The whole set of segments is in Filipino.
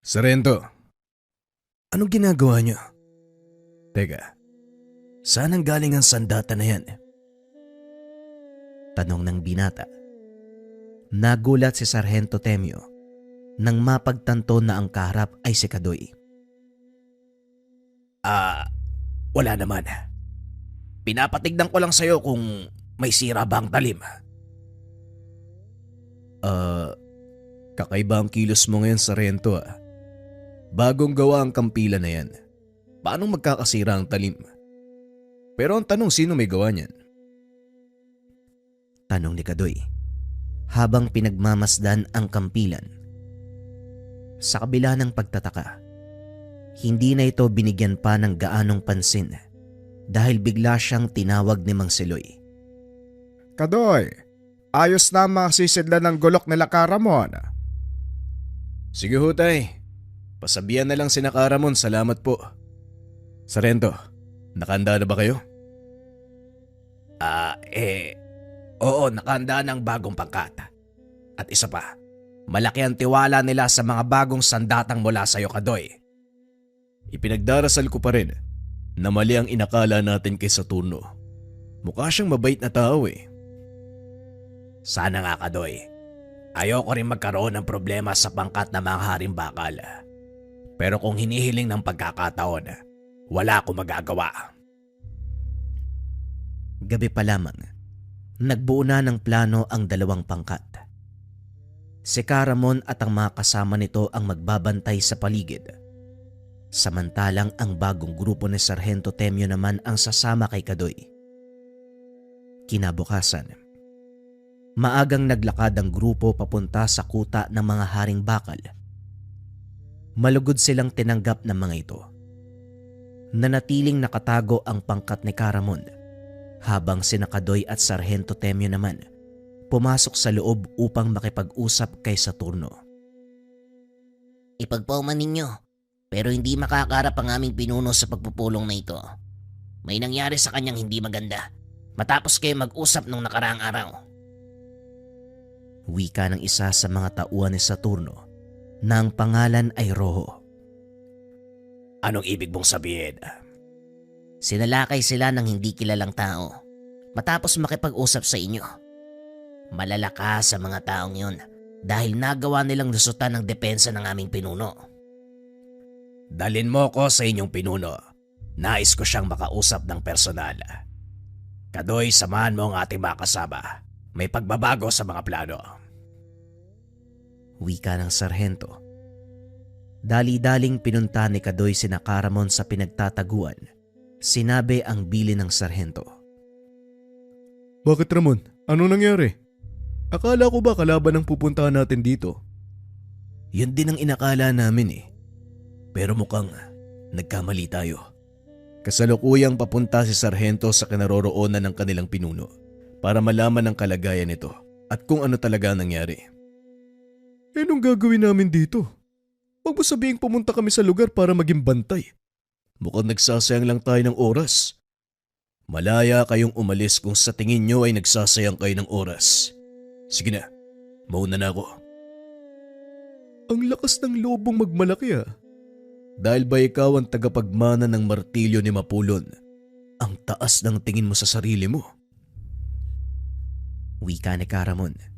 Sarento, anong ginagawa niyo? Teka, saan ang galing ang sandata na yan? Tanong ng binata. Nagulat si Sargento Temyo nang mapagtanto na ang kaharap ay si Kadoy. Wala naman. Pinapatignan ko lang sa'yo kung may sira ba ang talim. Kakaiba ang kilos mo ngayon, Sarento ah. Bagong gawa ang kampila na yan. Paano magkakasira ang talim? Pero ang tanong, sino may gawa niyan? Tanong ni Kadoy habang pinagmamasdan ang kampilan. Sa kabila ng pagtataka, hindi na ito binigyan pa ng gaanong pansin dahil bigla siyang tinawag ni Mang Siloy. Kadoy, ayos na masisidlan ng gulok nila Karamon. Sige ho tay, pasabihan na lang si Nakaramon, salamat po. Sarento, nakahanda na ba kayo? Oo, nakahanda ng bagong pangkat. At isa pa, malaki ang tiwala nila sa mga bagong sandatang mula sa iyo, Kadoy. Ipinagdarasal ko pa rin na mali ang inakala natin kay Saturno. Mukha siyang mabait na tao eh. Sana nga, Kadoy. Ayoko rin magkaroon ng problema sa pangkat ng mga haring bakal. Pero kung hinihiling ng pagkakataon, wala akong magagawa. Gabi pa lamang, nagbuo na ng plano ang dalawang pangkat. Si Karamon at ang mga kasama nito ang magbabantay sa paligid. Samantalang ang bagong grupo ni Sargento Temyo naman ang sasama kay Kadoy. Kinabukasan, maagang naglakad ang grupo papunta sa kuta ng mga haring bakal. Malugod silang tinanggap ng mga ito. Nanatiling nakatago ang pangkat ni Karamon habang sina Kadoy at Sargento Temyo naman pumasok sa loob upang makipag-usap kay Saturno. Ipagpauman ninyo, pero hindi makakarap ang aming pinuno sa pagpupulong na ito. May nangyari sa kanyang hindi maganda matapos kayo mag-usap nung nakaraang araw. Wika ng isa sa mga tauhan ni Saturno na ang pangalan ay Rojo. Anong ibig mong sabihin? Sinalakay sila ng hindi kilalang tao matapos makipag-usap sa inyo. Malalaka sa mga taong yun dahil nagawa nilang lusutan ng depensa ng aming pinuno. Dalin mo ko sa inyong pinuno. Nais ko siyang makausap ng personal. Kadoy, samahan mo ang ating mga kasama. May pagbabago sa mga plano. Wika ng sarhento. Dali-daling pinunta ni Kadoy si Nakaramon sa pinagtataguan. Sinabi ang bili ng sarhento. Bakit Ramon? Anong nangyari? Akala ko ba kalaban ang pupuntahan natin dito? Yun din ang inakala namin eh. Pero mukhang nagkamali tayo. Kasalukuyang papunta si Sargento sa kinaroroonan ng kanilang pinuno para malaman ang kalagayan nito at kung ano talaga nangyari. Anong gagawin namin dito? Huwag mo sabihing pumunta kami sa lugar para maging bantay. Mukhang nagsasayang lang tayo ng oras. Malaya kayong umalis kung sa tingin nyo ay nagsasayang kayo ng oras. Sige na, mauna na ako. Ang lakas ng lobong magmalaki ah. Dahil ba ikaw ang tagapagmana ng martilyo ni Mapulon? Ang taas ng tingin mo sa sarili mo. Wika ni Karamon.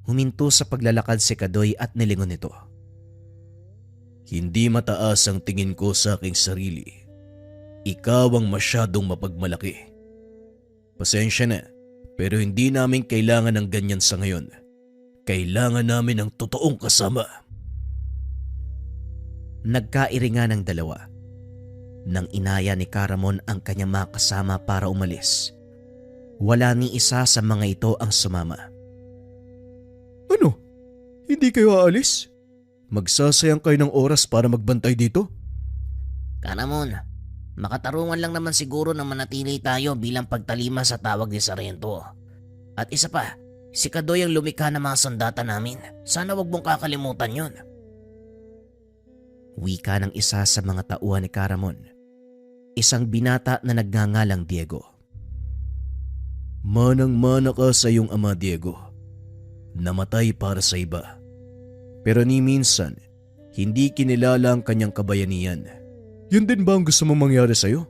Huminto sa paglalakad si Kadoy at nilingon nito. Hindi mataas ang tingin ko sa aking sarili. Ikaw ang masyadong mapagmalaki. Pasensya na, pero hindi namin kailangan ng ganyan sa ngayon. Kailangan namin ng totoong kasama. Nagkairingan ng dalawa. Nang inaya ni Karamon ang kanyang mga kasama para umalis, wala ni isa sa mga ito ang sumama. Ano? Hindi kayo aalis? Magsasayang kayo ng oras para magbantay dito? Karamon, makatarungan lang naman siguro na manatili tayo bilang pagtalima sa tawag ni Sargento. At isa pa, si Kadoy ang lumikha ng mga sandata namin. Sana wag mong kakalimutan yon. Wika ng isa sa mga tauhan ni Karamon, isang binata na nagngangalang Diego. Manang-mana ka sa iyong ama, Diego. Namatay para sa iba. Pero ni minsan, Hindi kinilala ang kanyang kabayanihan. Yun din ba ang gusto mong mangyari sa'yo?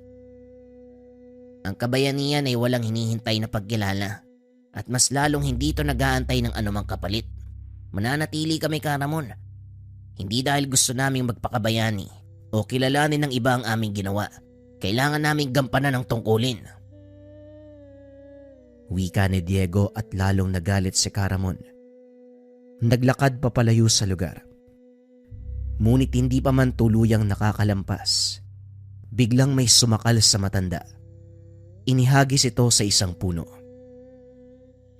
Ang kabayanihan ay walang hinihintay na pagkilala at mas lalong hindi ito nag-aantay ng anumang kapalit. Mananatili kami, Karamon. Hindi dahil gusto naming magpakabayani o kilalanin ng iba ang aming ginawa. Kailangan naming gampanan ang tungkulin. Wika ni Diego at lalong nagalit si Caramon. Naglakad papalayo sa lugar. Ngunit hindi pa man tuluyang nakakalampas. Biglang may sumakal sa matanda. Inihagis ito sa isang puno.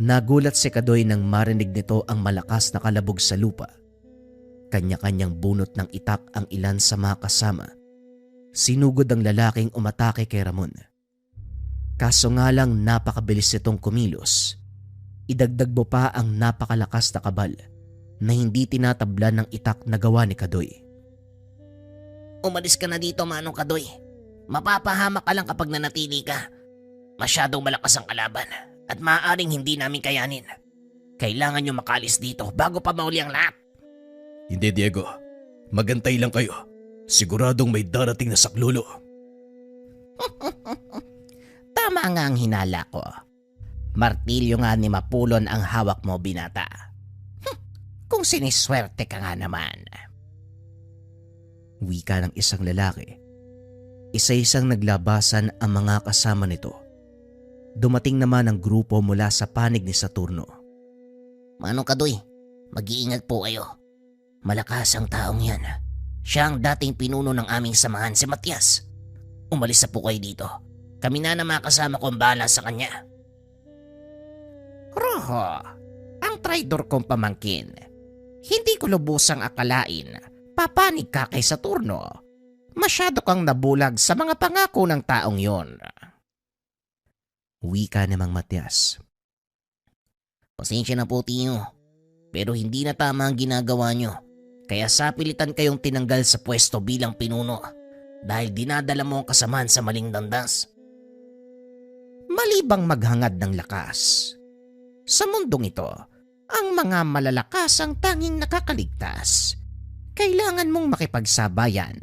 Nagulat si Kadoy nang marinig nito ang malakas na kalabog sa lupa. Kanya-kanyang bunot ng itak ang ilan sa mga kasama. Sinugod ang lalaking umatake kay Ramon. Kaso nga lang napakabilis itong kumilos. Idagdag mo pa ang napakalakas na kabal na hindi tinatabla ng itak na gawa ni Kadoy. Umalis ka na dito, Manong Kadoy. Mapapahamak ka lang kapag nanatili ka. Masyadong malakas ang kalaban at maaaring hindi namin kayanin. Kailangan nyo makalis dito bago pa mauli ang lahat. Hindi, Diego. Magantay lang kayo. Siguradong may darating na saklolo. Tama nga ang hinala ko. Martilyo nga ni Mapulon ang hawak mo, binata. Kung siniswerte ka nga naman. Wika ng isang lalaki. Isa-isang naglabasan ang mga kasama nito. Dumating naman ang grupo mula sa panig ni Saturno. Manong Kadoy, mag-iingat po kayo. Malakas ang taong yan. Siya ang dating pinuno ng aming samahan, si Matias. Umalis na po kayo dito. Kami na mga kasama ko ang bahala sa kanya. Roho, ang traidor kong pamangkin. Hindi ko lubusang akalain. Papanig ka kay Saturno. Masyado kang nabulag sa mga pangako ng taong yon. Wika ni Mang Matias. Pasensya na po, Tio. Pero hindi na tama ang ginagawa nyo. Kaya sapilitan kayong tinanggal sa pwesto bilang pinuno dahil dinadala mo ang kasamaan sa maling landas. Malibang maghangad ng lakas. Sa mundong ito, ang mga malalakas ang tanging nakakaligtas. Kailangan mong makipagsabayan.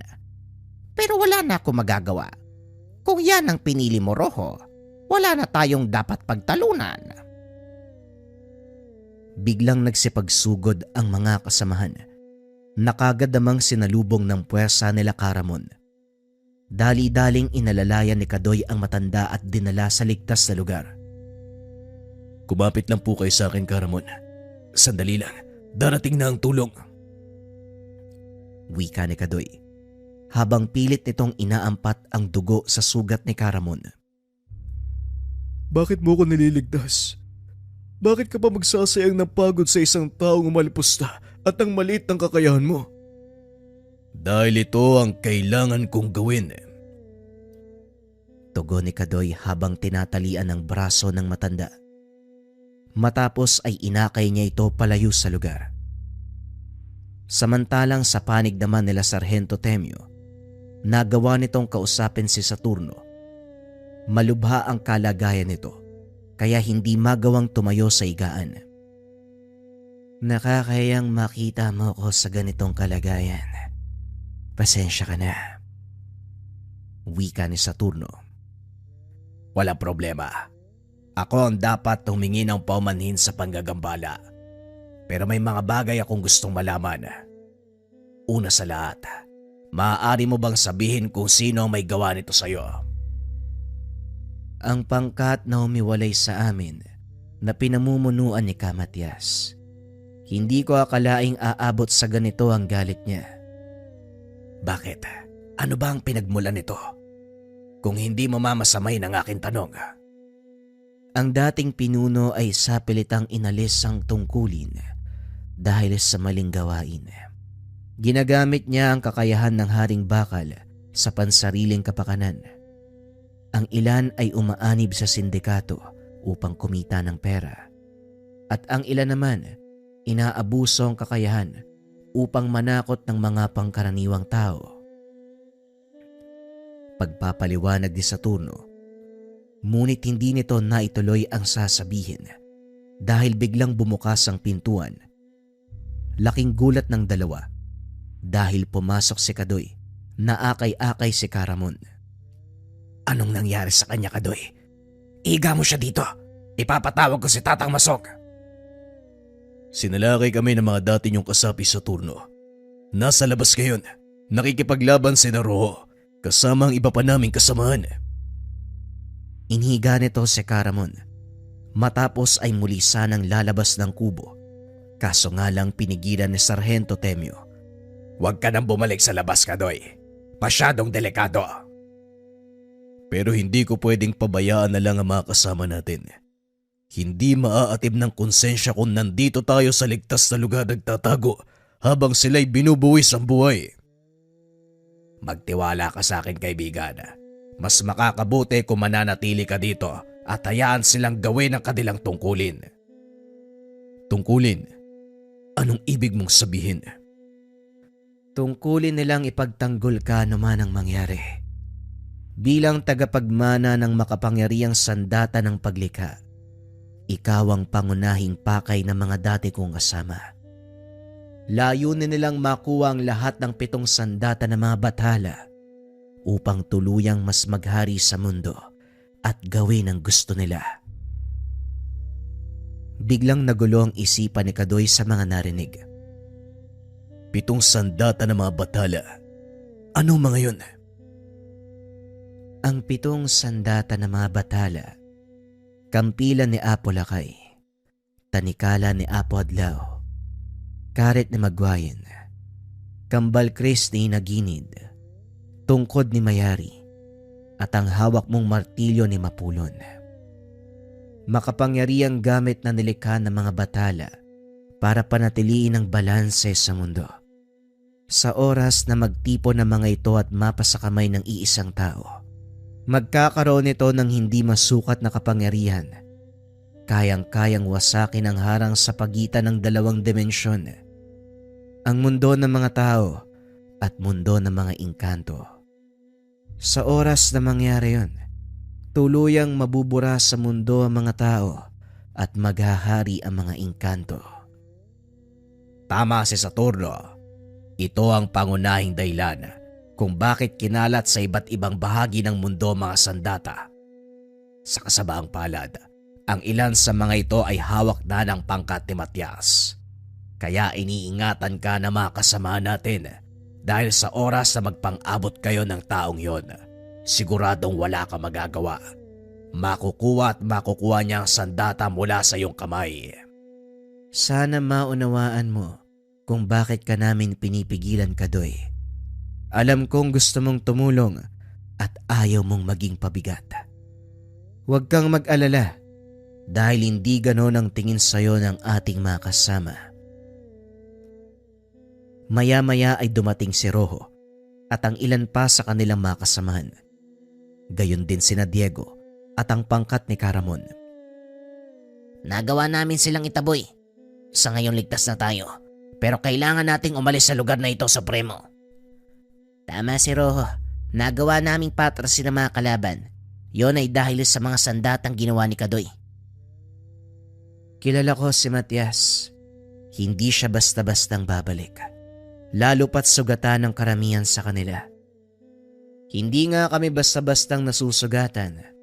Pero wala na ako magagawa. Kung yan ang pinili mo, Roho, wala na tayong dapat pagtalunan. Biglang nagsipagsugod ang mga kasamahan. Nakagad namang sinalubong ng puwersa nila Caramon. Dali-daling inalalayan ni Kadoy ang matanda at dinala sa ligtas na lugar. Kumapit lang po kayo sa akin, Caramon. Sandali lang, darating na ang tulong. Wika ni Kadoy, habang pilit nitong inaampat ang dugo sa sugat ni Caramon. Bakit mo ko nililigtas? Bakit ka pa magsasayang ng pagod sa isang taong umalipusta at ang maliit ng kakayahan mo? Dahil ito ang kailangan kong gawin. Tugon ni Kadoy habang tinatalian ng braso ng matanda. Matapos ay inakay niya ito palayo sa lugar. Samantalang sa panig naman nila Sargento Temio, nagawa nitong kausapin si Saturno. Malubha ang kalagayan nito, kaya hindi magawang tumayo sa higaan. Nakakayang makita mo ko sa ganitong kalagayan. Pasensya ka na. Wika ni Saturno. Walang problema. Ako ang dapat humingi ng paumanhin sa panggagambala. Pero may mga bagay akong gustong malaman. Una sa lahat, maaari mo bang sabihin kung sino ang may gawa nito sa'yo? Ang pangkat na humiwalay sa amin na pinamumunuan ni Kamatias. Hindi ko akalaing aabot sa ganito ang galit niya. Bakit? Ano ba ang pinagmulan nito? Kung hindi mo mamasamay ng aking tanong. Ang dating pinuno ay sapilitang inalis ang tungkulin dahil sa maling gawain. Ginagamit niya ang kakayahan ng Haring Bakal sa pansariling kapakanan. Ang ilan ay umaanib sa sindikato upang kumita ng pera. At ang ilan naman, inaabuso ang kakayahan upang manakot ng mga pangkaraniwang tao. Pagpapaliwanag ni Saturno, ngunit hindi nito naituloy ang sasabihin dahil biglang bumukas ang pintuan. Laking gulat ng dalawa dahil pumasok si Kadoy na akay-akay si Caramon. Anong nangyari sa kanya, Kadoy? Iga mo siya dito. Ipapatawag ko si Tatang Masok. Sinalakay kami ng mga dati niyong kasapi sa turno. Nasa labas ngayon. Nakikipaglaban si Roho kasama ang iba pa naming kasamahan. Inhiga nito si Caramon matapos ay muli sanang lalabas ng kubo. Kaso nga lang pinigilan ni Sargento Temyo. Huwag ka nang bumalik sa labas, Kadoy. Masyadong delikado. Pero hindi ko pwedeng pabayaan na lang ang mga kasama natin. Hindi maaatib ng konsensya kung nandito tayo sa ligtas na lugar nagtatago habang sila'y binubuwis ang buhay. Magtiwala ka sa akin, kaibigan. Mas makakabuti kung mananatili ka dito at hayaan silang gawin ang kanilang tungkulin. Tungkulin? Anong ibig mong sabihin? Tungkulin nilang ipagtanggol ka naman ang mangyari. Bilang tagapagmana ng makapangyarihang sandata ng paglikha, ikaw ang pangunahing pakay ng mga dati kong kasama. Layunin nilang makuha ang lahat ng 7 sandata ng mga bathala upang tuluyang mas maghari sa mundo at gawin ang gusto nila. Biglang nagulo ang isipan ni Kadoy sa mga narinig. 7 sandata ng mga bathala. Ano mga yun? Ang 7 sandata ng mga bathala, kampilan ni Apo Lakay, tanikala ni Apo Adlaw, karet ni Magwayan, kambal Chris ni Naginid, tungkod ni Mayari, at ang hawak mong martilyo ni Mapulon. Makapangyarihang gamit na nilikha ng mga batala para panatiliin ang balanse sa mundo. Sa oras na magtipon ng mga ito at mapa sa kamay ng iisang tao, magkakaroon ito ng hindi masukat na kapangyarihan. Kayang-kayang wasakin ang harang sa pagitan ng 2 dimensyon, ang mundo ng mga tao at mundo ng mga engkanto. Sa oras na mangyari yun, tuluyang mabubura sa mundo ang mga tao at maghahari ang mga engkanto. Tama si Saturno. Ito ang pangunahing dahilan kung bakit kinalat sa iba't ibang bahagi ng mundo mga sandata. Sa kasabaang palad, ang ilan sa mga ito ay hawak na ng pangkat ni Matias. Kaya iniingatan ka na mga kasama natin dahil sa oras na magpang-abot kayo ng taong yon, siguradong wala ka magagawa. Makukuha at makukuha niya ang sandata mula sa iyong kamay. Sana maunawaan mo kung bakit ka namin pinipigilan, Kadoy. Alam kong gusto mong tumulong at ayaw mong maging pabigat. Huwag kang mag-alala dahil hindi ganon ang tingin sa'yo ng ating mga kasama. Maya-maya ay dumating si Rojo at ang ilan pa sa kanilang mga kasamahan. Gayon din sina Diego at ang pangkat ni Caramon. Nagawa namin silang itaboy. Sa ngayon ligtas na tayo. Pero kailangan nating umalis sa lugar na ito, Supremo. Tama si Rojo. Nagawa naming patrasin ng mga kalaban. Yon ay dahil sa mga sandatang ginawa ni Kadoy. Kilala ko si Matias. Hindi siya basta-bastang babalik. Lalo pat sugatan ng karamihan sa kanila. Hindi nga kami basta-bastang nasusugatan.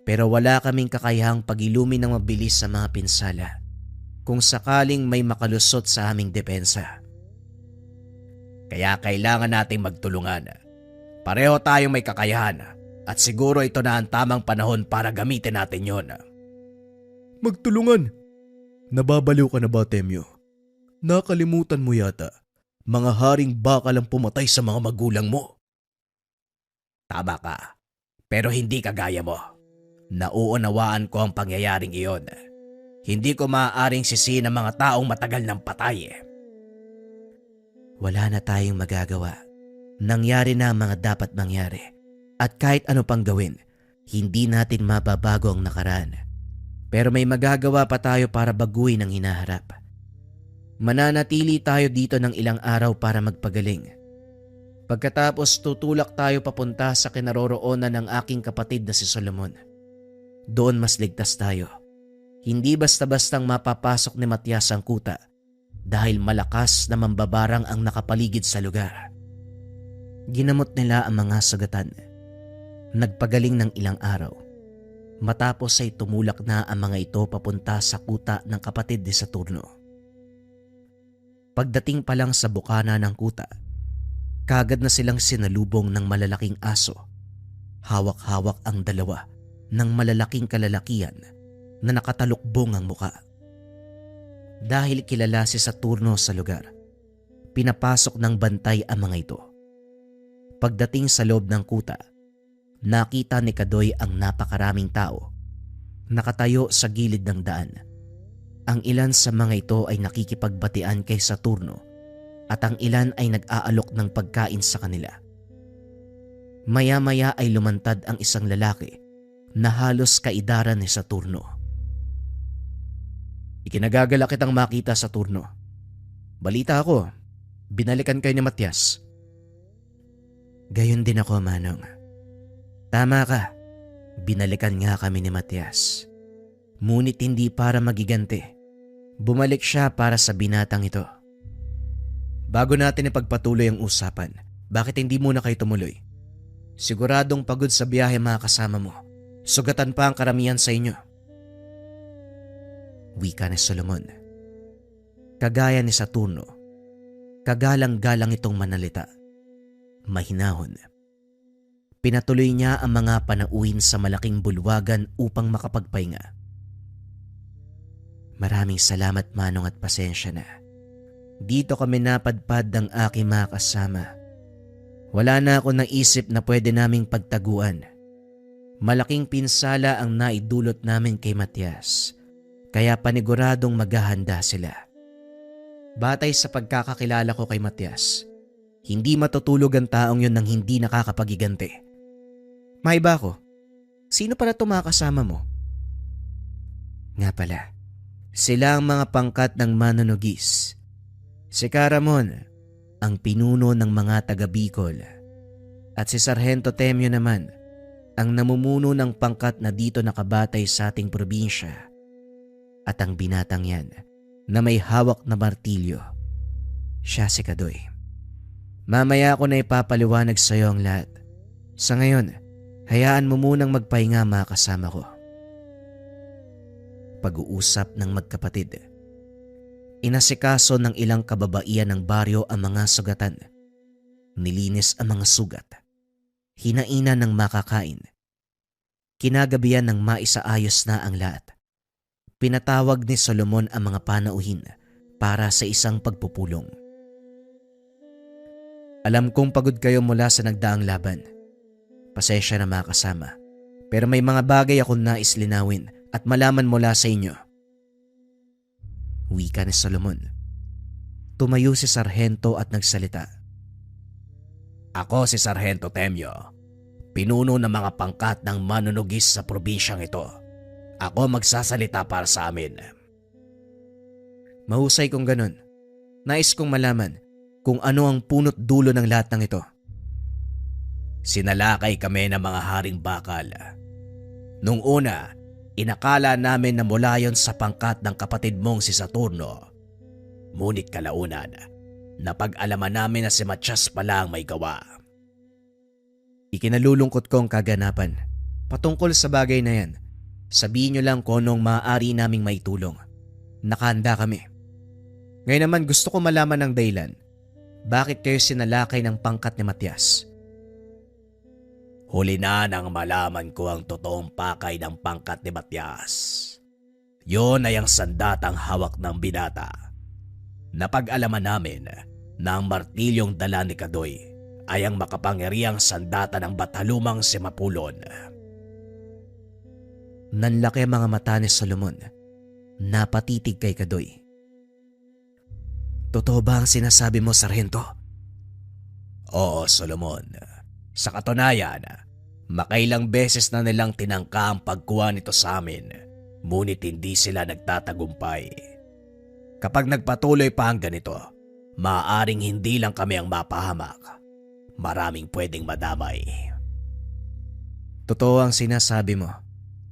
Pero wala kaming kakayahang pagilumin ng mabilis sa mga pinsala kung sakaling may makalusot sa aming depensa. Kaya kailangan nating magtulungan. Pareho tayong may kakayahan at siguro ito na ang tamang panahon para gamitin natin yon. Magtulungan? Nababaliw ka na ba, Temyo? Nakalimutan mo yata, mga haring bakal ang pumatay sa mga magulang mo. Tama ka, pero hindi kagaya mo. Nauunawaan ko ang pangyayaring iyon. Hindi ko maaaring sisihin ang mga taong matagal nang patay. Wala na tayong magagawa. Nangyari na ang mga dapat mangyari. At kahit ano pang gawin, hindi natin mababago ang nakaraan. Pero may magagawa pa tayo para baguhin ang hinaharap. Mananatili tayo dito ng ilang araw para magpagaling. Pagkatapos tutulak tayo papunta sa kinaroroonan ng aking kapatid na si Solomon. Doon mas ligtas tayo. Hindi basta-bastang mapapasok ni Matias ang kuta dahil malakas na mambabarang ang nakapaligid sa lugar. Ginamot nila ang mga sugatan. Nagpagaling ng ilang araw. Matapos ay tumulak na ang mga ito papunta sa kuta ng kapatid ni Saturno. Pagdating pa lang sa bukana ng kuta, kagad na silang sinalubong ng malalaking aso. Hawak-hawak ang dalawa ng malalaking kalalakian na nakatalukbong ang muka. Dahil kilala si Saturno sa lugar, pinapasok ng bantay ang mga ito. Pagdating sa loob ng kuta, nakita ni Kadoy ang napakaraming tao nakatayo sa gilid ng daan. Ang ilan sa mga ito ay nakikipagbatian kay Saturno at ang ilan ay nag-aalok ng pagkain sa kanila. Maya-maya ay lumantad ang isang lalaki na halos kaidaran ni Saturno. Ikinagagala kitang makita, Saturno. Balita ako, binalikan kayo ni Matias. Gayon din ako, Manong. Tama ka, binalikan nga kami ni Matias. Ngunit hindi para magigante. Bumalik siya para sa binatang ito. Bago natin ipagpatuloy ang usapan, bakit hindi muna kayo tumuloy? Siguradong pagod sa biyahe mga kasama mo. Sugatan pa ang karamihan sa inyo. Wika ni Solomon. Kagaya ni Saturno, kagalang-galang itong manalita. Mahinahon. Pinatuloy niya ang mga panauhin sa malaking bulwagan upang makapagpahinga. Maraming salamat, Manong, at pasensya na. Dito kami napadpad ng aking mga kasama. Wala na ako naisip na pwede naming pagtaguan. Malaking pinsala ang naidulot namin kay Matias, kaya paniguradong maghahanda sila. Batay sa pagkakakilala ko kay Matias, hindi matutulog ang taong yun nang hindi nakakapagigante. Maiba ko, sino pala itong mga kasama mo? Nga pala, sila ang mga pangkat ng manunugis. Si Caramon, ang pinuno ng mga taga Bicol, at si Sargento Temyo naman, ang namumuno ng pangkat na dito nakabatay sa ating probinsya. At ang binatang yan na may hawak na martilyo, siya si Kadoy. Mamaya ko na ipapaliwanag sa iyo ang lahat. Sa ngayon, hayaan mo munang magpahinga, mga kasama ko. Pag-uusap ng magkapatid. Inasikaso ng ilang kababaihan ng baryo ang mga sugatan. Nilinis ang mga sugat. Hinainan ng makakain. Kinagabihan ng maisaayos na ang lahat. Pinatawag ni Solomon ang mga panauhin para sa isang pagpupulong. Alam kong pagod kayo mula sa nagdaang laban. Pasensya na mga kasama, pero may mga bagay akong nais linawin at malaman mula sa inyo. Wika ni Solomon. Tumayo si Sargento at nagsalita. Ako si Sargento Temyo, pinuno ng mga pangkat ng manunugis sa probinsyang ito. Ako magsasalita para sa amin. Mahusay kung ganun. Nais kong malaman kung ano ang punot dulo ng lahat ng ito. Sinalakay kami ng mga haring bakal. Nung una, inakala namin na mula yon sa pangkat ng kapatid mong si Saturno. Ngunit kalaunan, napag-alaman namin na si Matias pala ang may gawa. Ikinalulungkot ko ang kaganapan. Patungkol sa bagay na yan, sabihin nyo lang kung anong maaari naming maitulong. Nakahanda kami. Ngayon naman gusto ko malaman ng dahilan. Bakit kayo sinalakay ng pangkat ni Matias? Huli na nang malaman ko ang totoong pakay ng pangkat ni Matias. Yon ay ang sandatang hawak ng binata. Napag-alaman namin na ang martilyong dala ni Kadoy ay ang makapangyarihang sandata ng Batalumang si Mapulon. Nanlaki ang mga mata ni Solomon. Napatitig kay Kadoy. Totoo ba ang sinasabi mo, Sargento? Oo, Solomon. Sa katunayan, makailang beses na nilang tinangka ang pagkuha nito sa amin, ngunit hindi sila nagtatagumpay. Kapag nagpatuloy pa ang ganito, maaaring hindi lang kami ang mapahamak. Maraming pwedeng madamay. Totoo ang sinasabi mo.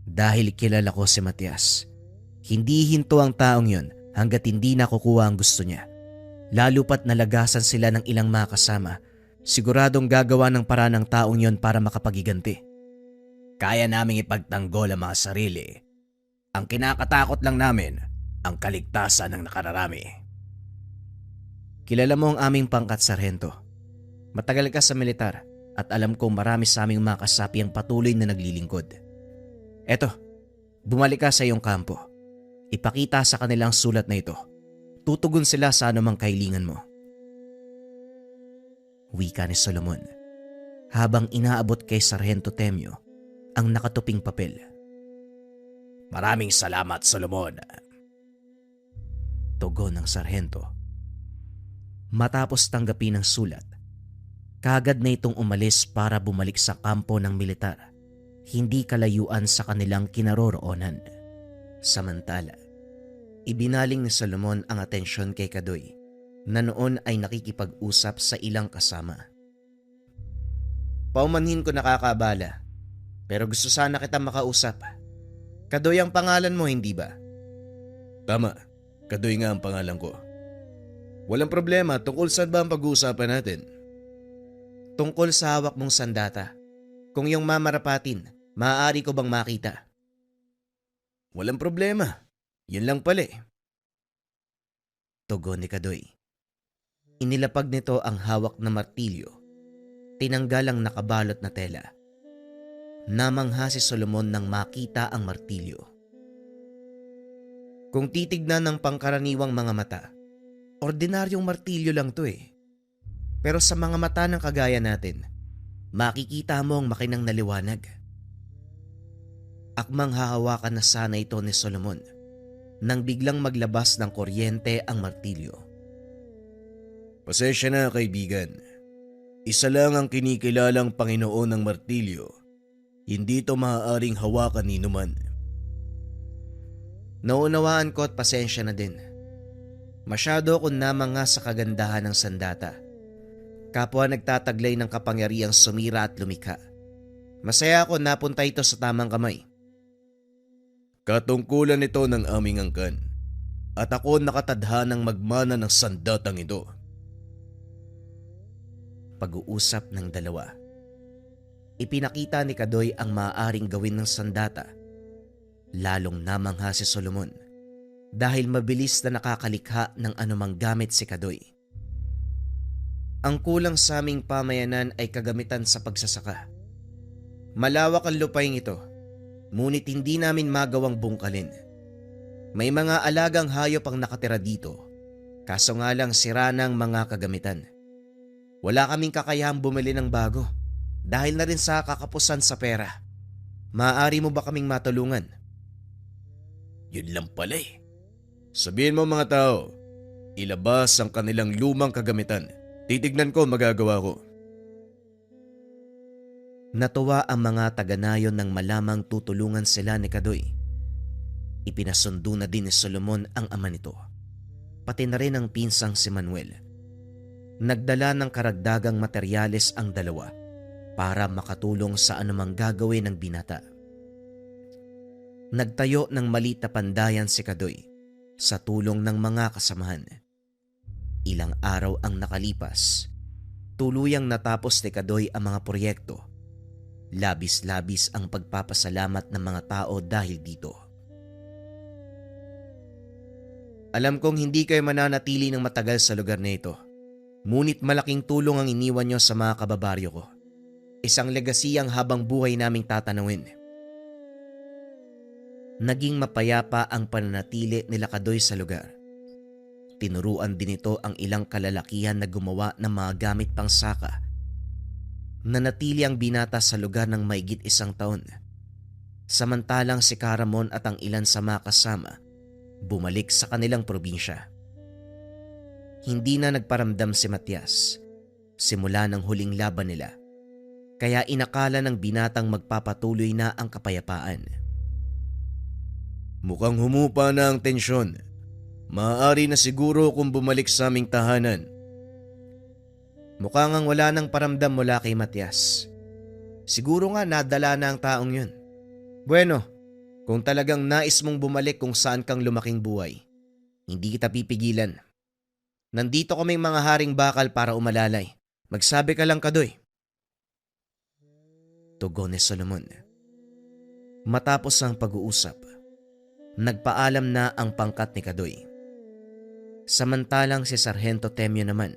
Dahil kilala ko si Matias. Hindi hinto ang taong yon hanggat hindi nakukuha ang gusto niya. Lalo pat nalagasan sila ng ilang mga kasama, siguradong gagawa ng paraan ng taong yon para makapagiganti. Kaya naming ipagtanggol ang mga sarili. Ang kinakatakot lang namin, ang kaligtasan ng nakararami. Kilala mo ang aming pangkat, Sarhento. Matagal ka sa militar at alam kong marami sa aming mga kasapi ang patuloy na naglilingkod. Eto, bumalik ka sa iyong kampo. Ipakita sa kanilang sulat na ito. Tutugon sila sa anumang kahilingan mo. Wika ni Solomon habang inaabot kay Sarhento Temyo ang nakatuping papel. Maraming salamat, Solomon. Tugon ng Sarhento. Matapos tanggapin ang sulat, kaagad na itong umalis para bumalik sa kampo ng militar, hindi kalayuan sa kanilang kinaroroonan. Samantala, ibinaling ni Solomon ang atensyon kay Kadoy na noon ay nakikipag-usap sa ilang kasama. Paumanhin ko nakakabala, pero gusto sana kita makausap. Kadoy ang pangalan mo, hindi ba? Tama, Kadoy nga ang pangalan ko. Walang problema, tungkol saan ba ang pag-uusapan natin? Tungkol sa hawak mong sandata. Kung yung mamarapatin, maaari ko bang makita? Walang problema, yun lang pala eh. Tugon ni Kadoy. Inilapag nito ang hawak na martilyo. Tinanggal ang nakabalot na tela. Namangha si Solomon nang makita ang martilyo. Kung titignan ng pangkaraniwang mga mata, ordinaryong martilyo lang to eh. Pero sa mga mata ng kagaya natin, makikita mo ang makinang naliwanag. Akmang hahawakan na sana ito ni Solomon nang biglang maglabas ng kuryente ang martilyo. Pasensya na, kaibigan. Isa lang ang kinikilalang Panginoon ng martilyo. Hindi ito maaaring hawakan ni numan. Naunawaan ko at pasensya na din. Masyado akong namanga sa kagandahan ng sandata. Kapwa nagtataglay ng kapangyarihang sumira at lumikha. Masaya ako napunta ito sa tamang kamay. Katungkulan ito ng aming angkan. At ako nakatadhanang magmana ng sandatang ito. Pag-uusap ng dalawa. Ipinakita ni Kadoy ang maaaring gawin ng sandata. Lalong namangha si Solomon dahil mabilis na nakakalikha ng anumang gamit si Kadoy. Ang kulang sa aming pamayanan ay kagamitan sa pagsasaka. Malawak ang lupain ito, ngunit hindi namin magawang bungkalin. May mga alagang hayop ang nakatira dito, kaso nga lang sira ng mga kagamitan. Wala kaming kakayahang bumili ng bago dahil na rin sa kakapusan sa pera. Maaari mo ba kaming matulungan? Yun lang pala eh. Sabihin mo mga tao, ilabas ang kanilang lumang kagamitan. Titignan ko magagawa ko. Natuwa ang mga taga-nayon nang malamang tutulungan sila ni Kadoy. Ipinasundo na din ni Solomon ang ama nito, pati na rin ang pinsang si Manuel. Nagdala ng karagdagang materyales ang dalawa para makatulong sa anumang gagawin ng binata. Nagtayo ng maliit na pandayan si Kadoy sa tulong ng mga kasamahan. Ilang araw ang nakalipas, tuluyang natapos ni Kadoy ang mga proyekto. Labis-labis ang pagpapasalamat ng mga tao dahil dito. Alam kong hindi kayo mananatili ng matagal sa lugar na ito. Ngunit malaking tulong ang iniwan nyo sa mga kababaryo ko. Isang legasiyang habang buhay naming tatanawin. Naging mapayapa ang pananatili nila Kadoy sa lugar. Tinuruan din ito ang ilang kalalakihan na gumawa ng mga gamit pang saka. Nanatili ang binata sa lugar ng maigit 1 taon. Samantalang si Caramon at ang ilan sa mga kasama bumalik sa kanilang probinsya. Hindi na nagparamdam si Matias simula ng huling laban nila, kaya inakala ng binatang magpapatuloy na ang kapayapaan. Mukhang humupa na ang tensyon. Maaari na siguro kung bumalik sa aming tahanan. Mukhang wala nang paramdam mula kay Matias. Siguro nga nadala na ang taong yun. Bueno, kung talagang nais mong bumalik kung saan kang lumaking buhay, hindi kita pipigilan. Nandito kaming mga haring bakal para umalalay. Magsabi ka lang, Kadoy. Tugon ni Solomon. Matapos ang pag-uusap, nagpaalam na ang pangkat ni Kadoy. Samantalang si Sargento Temyo naman,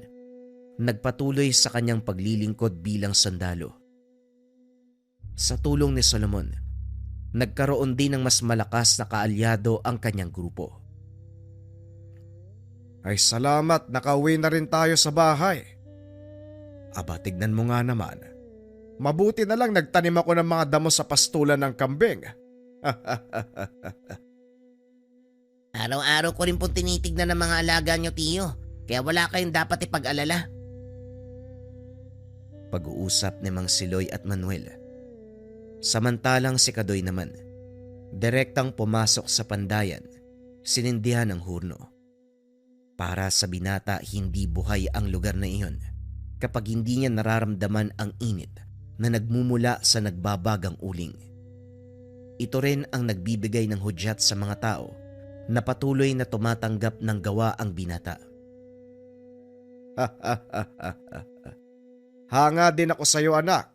nagpatuloy sa kanyang paglilingkod bilang sundalo. Sa tulong ni Solomon, nagkaroon din ng mas malakas na kaalyado ang kanyang grupo. Ay salamat, nakauwi na rin tayo sa bahay. Aba, tignan mo nga naman. Mabuti na lang nagtanim ako ng mga damo sa pastulan ng kambing. Araw-araw ko rin pong tinitignan ng mga alaga nyo, Tiyo. Kaya wala kayong dapat ipag-alala. Pag-uusap ni Mang Siloy at Manuel. Samantalang si Kadoy naman, direktang pumasok sa pandayan, sinindihan ang hurno. Para sa binata, hindi buhay ang lugar na iyon kapag hindi niya nararamdaman ang init na nagmumula sa nagbabagang uling. Ito rin ang nagbibigay ng hudyat sa mga tao na patuloy na tumatanggap ng gawa ang binata. Hanga din ako sa iyo, anak.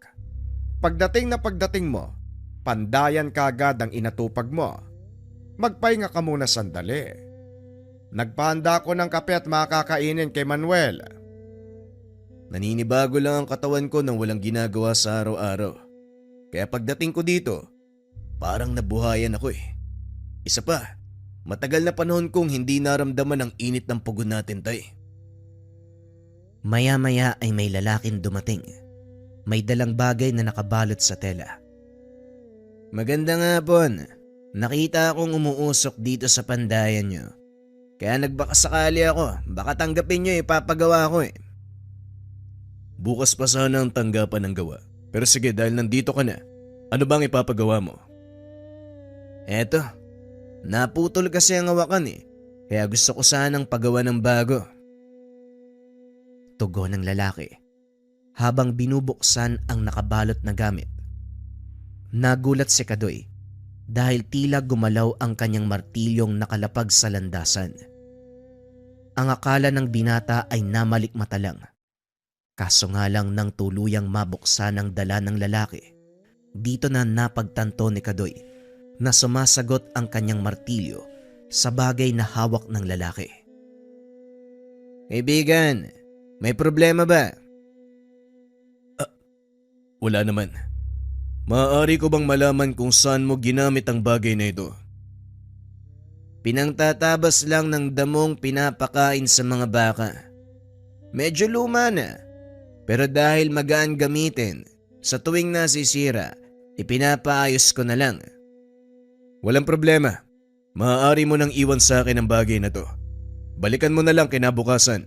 Pagdating mo, pandayan ka agad ang inatupag mo. Magpahinga ka muna sandali. Nagpahanda ko ng kape at makakainin kay Manuel. Naninibago lang ang katawan ko nang walang ginagawa sa araw-araw. Kaya pagdating ko dito, parang nabuhayan ako eh. Isa pa, matagal na panahon kong hindi naramdaman ang init ng pugon natin, tay. Maya-maya ay may lalaking dumating. May dalang bagay na nakabalot sa tela. Magandang hapon. Nakita akong umuusok dito sa pandayan nyo. Kaya nagbakasakali ako. Baka tanggapin nyo, ipapagawa ko eh. Bukas pa sana ang tanggapan ng gawa. Pero sige, dahil nandito ka na, ano bang ipapagawa mo? Eto, naputol kasi ang hawakan eh. Kaya gusto ko sanang pagawa ng bago. Tugon ng lalaki habang binubuksan ang nakabalot na gamit. Nagulat si Kadoy dahil tila gumalaw ang kanyang martilyong nakalapag sa landasan. Ang akala ng binata ay namalikmata lang. Kaso nga lang nang tuluyang mabuksan ang dala ng lalaki, dito na napagtanto ni Kadoy na sumasagot ang kanyang martilyo sa bagay na hawak ng lalaki. Kaibigan, may problema ba? Wala naman. Maaari ko bang malaman kung saan mo ginamit ang bagay na ito? Pinangtatabas lang ng damong pinapakain sa mga baka. Medyo luma na. Pero dahil magaan gamitin, sa tuwing nasisira, ipinapaayos ko na lang. Walang problema. Maaari mo nang iwan sa akin ang bagay na to. Balikan mo na lang kinabukasan.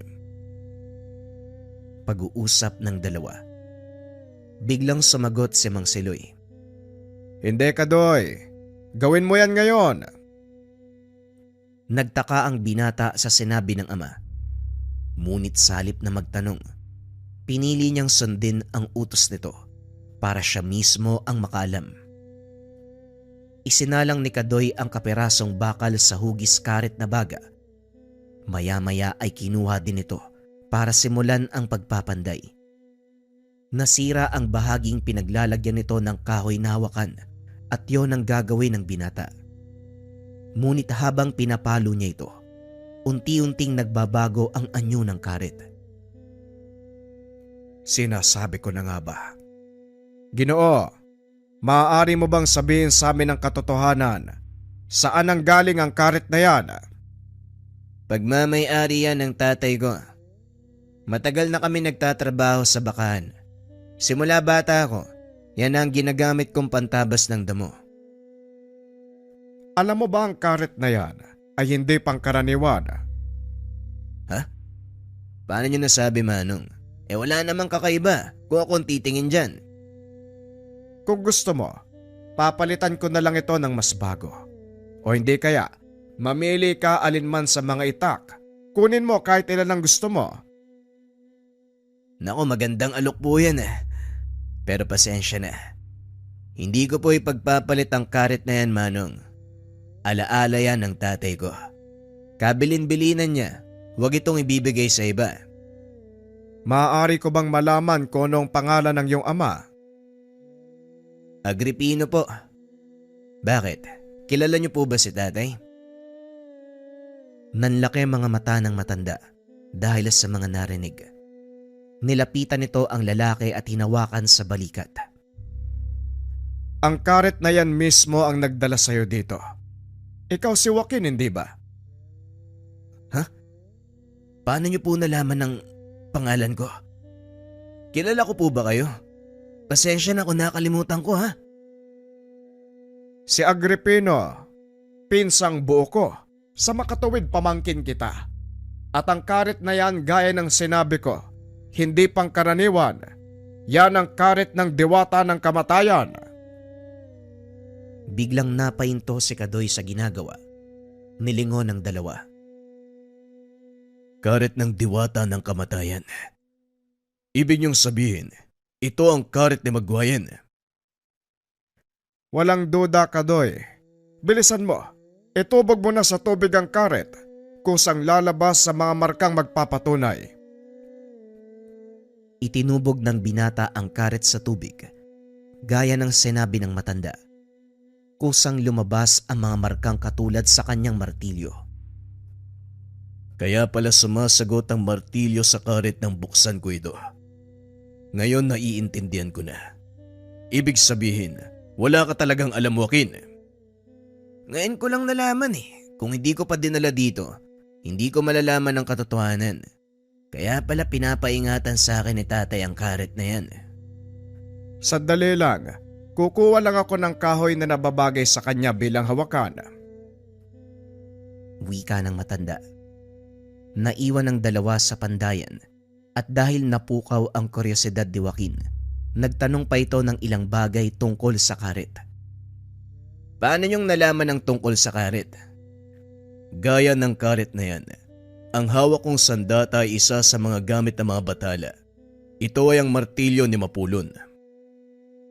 Pag-uusap ng dalawa. Biglang sumagot si Mang Siloy. Hindi, Kadoy. Gawin mo yan ngayon. Nagtaka ang binata sa sinabi ng ama. Ngunit salip na magtanong, pinili niyang sundin ang utos nito para siya mismo ang makaalam. Isinalang ni Kadoy ang kaperasong bakal sa hugis karet na baga. Maya-maya ay kinuha din ito para simulan ang pagpapanday. Nasira ang bahaging pinaglalagyan nito ng kahoy na hawakan at yon ang gagawin ng binata. Ngunit habang pinapalo niya ito, unti-unting nagbabago ang anyo ng karet. Sinasabi ko na nga ba? Ginoo, maaari mo bang sabihin sa amin ang katotohanan? Saan ang galing ang karet na yan? Pagmamay-ari yan ng tatay ko. Matagal na kami nagtatrabaho sa bakahan. Simula bata ako, yan ang ginagamit kong pantabas ng damo. Alam mo ba ang karet na yan ay hindi pangkaraniwan? Ha? Paano nyo nasabi, Manong? Wala namang kakaiba kung akong titingin dyan. Kung gusto mo, papalitan ko na lang ito ng mas bago. O hindi kaya, mamili ka alinman sa mga itak. Kunin mo kahit ilan ang gusto mo. Naku, magandang alok po yan eh. Pero pasensya na. Hindi ko po ipagpapalit ang karet na yan, Manong. Alaala yan ng tatay ko. Kabilin-bilinan niya Huwag itong ibibigay sa iba. Maaari ko bang malaman kung anong pangalan ng iyong ama? Agripino po. Bakit? Kilala niyo po ba si tatay? Nanlaki ang mga mata ng matanda dahil sa mga narinig. Nilapitan nito ang lalaki at hinawakan sa balikat. Ang karet na yan mismo ang nagdala sa'yo dito. Ikaw si Joaquin, hindi ba? Paano niyo po nalaman ng pangalan ko? Kilala ko po ba kayo? Pasensya na kung nakalimutan ko ha. Si Agripino, pinsang buo ko, sa makatuwid pamangkin kita. At ang karet na yan gaya ng sinabi ko, hindi pangkaraniwan. Yan ang karet ng diwata ng kamatayan. Biglang napahinto si Kadoy sa ginagawa. Nilingon ng dalawa. Karet ng diwata ng kamatayan. Ibig niyong sabihin, ito ang karet ni Magwayan. Walang duda, Kadoy. Bilisan mo. Itubog mo na sa tubig ang karet, kusang lalabas sa mga markang magpapatunay. Itinubog ng binata ang karet sa tubig, gaya ng sinabi ng matanda. Kusang lumabas ang mga markang katulad sa kanyang martilyo. Kaya pala sumasagot ang martilyo sa karet ng buksan ko ito. Ngayon naiintindihan ko na. Ibig sabihin, wala ka talagang alam, Joaquin. Ngayon ko lang nalaman eh. Kung hindi ko pa dinala dito, hindi ko malalaman ang katotohanan. Kaya pala pinapaingatan sa akin ni tatay ang karet na yan. Sandali lang. Kukuha lang ako ng kahoy na nababagay sa kanya bilang hawakan. Wika ng matanda. Naiwan ang dalawa sa pandayan at dahil napukaw ang kuryosidad ni Joaquin, nagtanong pa ito ng ilang bagay tungkol sa karet. Paano niyong nalaman ang tungkol sa karet? Gaya ng karet na yan, ang hawak kong sandata ay isa sa mga gamit ng mga batala. Ito ay ang martilyo ni Mapulon.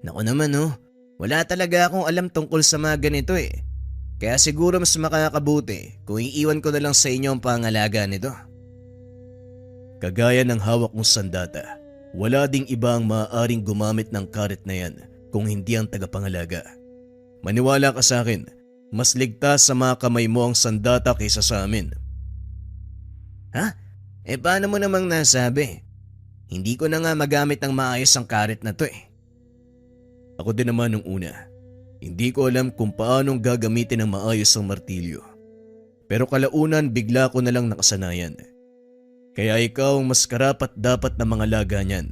Naku naman wala talaga akong alam tungkol sa mga ganito eh. Kaya siguro mas makakabuti kung iiwan ko na lang sa inyo ang pangalaga nito. Kagaya ng hawak mong sandata, wala ding iba ang maaaring gumamit ng karet na yan kung hindi ang tagapangalaga. Maniwala ka sa akin, mas ligtas sa mga kamay mo ang sandata kaysa sa amin. Ha? Paano mo namang nasabi? Hindi ko na nga magamit ng maayos ang karet na to eh. Ako din naman nung una. Hindi ko alam kung paanong gagamitin ng maayos ang martilyo. Pero kalaunan bigla ko na lang nakasanayan. Kaya ikaw ang mas karapat dapat na mga laga niyan.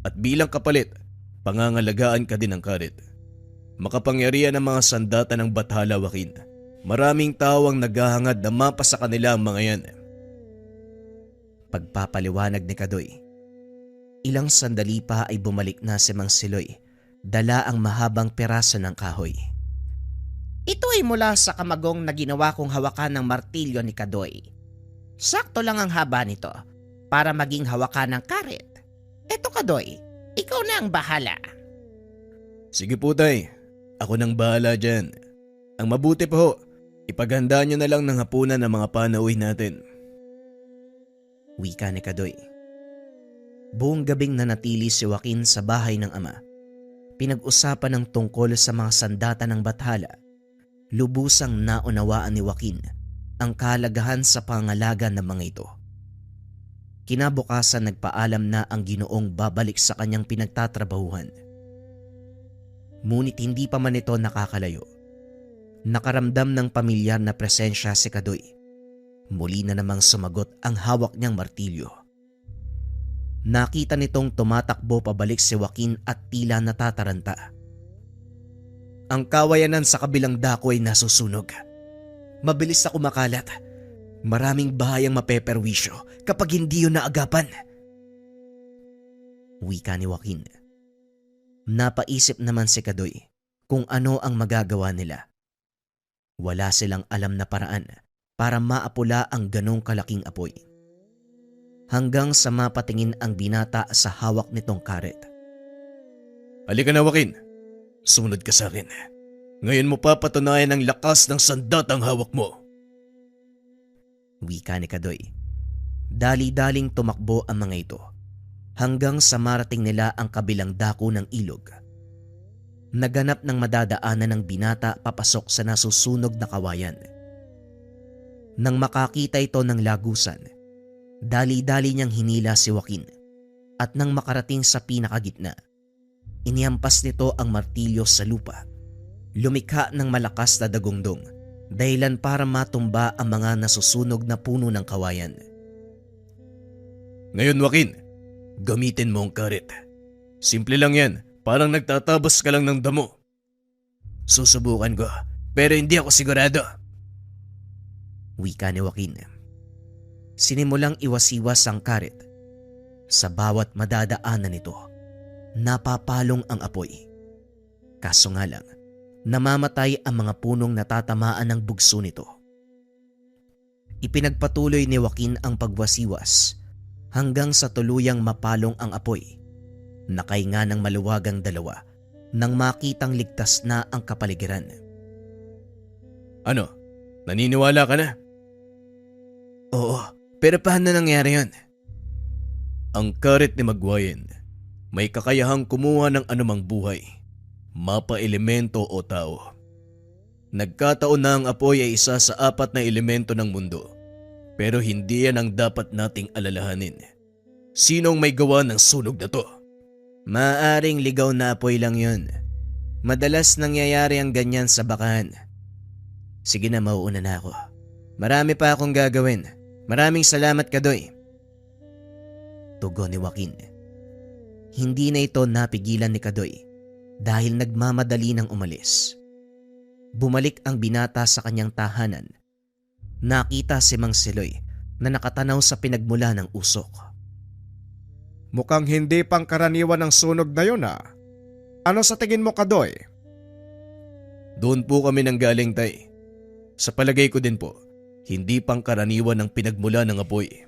At bilang kapalit, pangangalagaan ka din ng karet. Makapangyarihan ng mga sandata ng Bathala, Joaquin. Maraming tao ang naghahangad na mapa sa kanila ang mga yan. Pagpapaliwanag ni Kadoy. Ilang sandali pa ay bumalik na si Mang Siloy. Dala ang mahabang peraso ng kahoy. Ito ay mula sa kamagong na ginawa kong hawakan ng martilyo ni Kadoy. Sakto lang ang haba nito para maging hawakan ng karet. Eto Kadoy, ikaw na ang bahala. Sige po tay, ako nang bahala dyan. Ang mabuti pa ho, ipaghandaan nyo na lang ng hapunan ng mga panauwi natin. Wika ni Kadoy. Buong gabing nanatili si Joaquin sa bahay ng ama. Pinag-usapan ng tungkol sa mga sandata ng Bathala. Lubusang naunawaan ni Joaquin ang kahalagahan sa pangalaga ng mga ito. Kinabukasan nagpaalam na ang Ginoong babalik sa kanyang pinagtatrabahuhan. Ngunit hindi pa man ito nakakalayo. Nakaramdam ng pamilyar na presensya si Kadoy. Muli na namang sumagot ang hawak niyang martilyo. Nakita nitong tumatakbo pabalik si Joaquin at tila natataranta. Ang kawayanan sa kabilang dako ay nasusunog. Mabilis na kumakalat. Maraming bahayang mapeperwisyo kapag hindi yun naagapan. Wika ni Joaquin. Napaisip naman si Kadoy kung ano ang magagawa nila. Wala silang alam na paraan para maapula ang ganong kalaking apoy. Hanggang sa mapatingin ang binata sa hawak nitong karet. Halika na, Joaquin. Sumunod ka sa akin. Ngayon mo papatunayan ang lakas ng sandatang hawak mo. Wika ni Kadoy. Dali-daling tumakbo ang mga ito hanggang sa marating nila ang kabilang dako ng ilog. Naganap ng madadaanan ng binata papasok sa nasusunog na kawayan. Nang makakita ito ng lagusan, dali-dali niyang hinila si Joaquin at nang makarating sa pinakagitna, inihampas nito ang martilyo sa lupa. Lumikha ng malakas na dagundong dahilan para matumba ang mga nasusunog na puno ng kawayan. Ngayon, Joaquin, gamitin mo ang karet. Simple lang yan, parang nagtatabas ka lang ng damo. Susubukan ko, pero hindi ako sigurado. Wika ni Joaquin. Sinimulang iwas-iwas ang karet. Sa bawat madadaanan nito, napapalong ang apoy. Kaso nga lang, namamatay ang mga punong natatamaan ng bugso nito. Ipinagpatuloy ni Joaquin ang pagwasiwas hanggang sa tuluyang mapalong ang apoy. Nakahinga ng maluwagang dalawa nang makitang ligtas na ang kapaligiran. Ano? Naniniwala ka na? Oo, pero paano nangyari yun? Ang karet ni Magwayen may kakayahang kumuha ng anumang buhay, mapa-elemento o tao. Nagkataon na ang apoy ay isa sa 4 na elemento ng mundo, pero hindi yan ang dapat nating alalahanin. Sinong may gawa ng sunog na to? Maaring ligaw na apoy lang yun. Madalas nangyayari ang ganyan sa bakahan. Sige na, mauuna na ako. Marami pa akong gagawin. Maraming salamat, Kadoy. Tugon ni Joaquin. Hindi na ito napigilan ni Kadoy dahil nagmamadali ng umalis. Bumalik ang binata sa kanyang tahanan. Nakita si Mang Siloy na nakatanaw sa pinagmula ng usok. Mukhang hindi pangkaraniwan ang sunog na yun ah. Ano sa tingin mo, Kadoy? Doon po kami nanggaling, Tay. Sa palagay ko din po, hindi pangkaraniwan ang pinagmula ng apoy.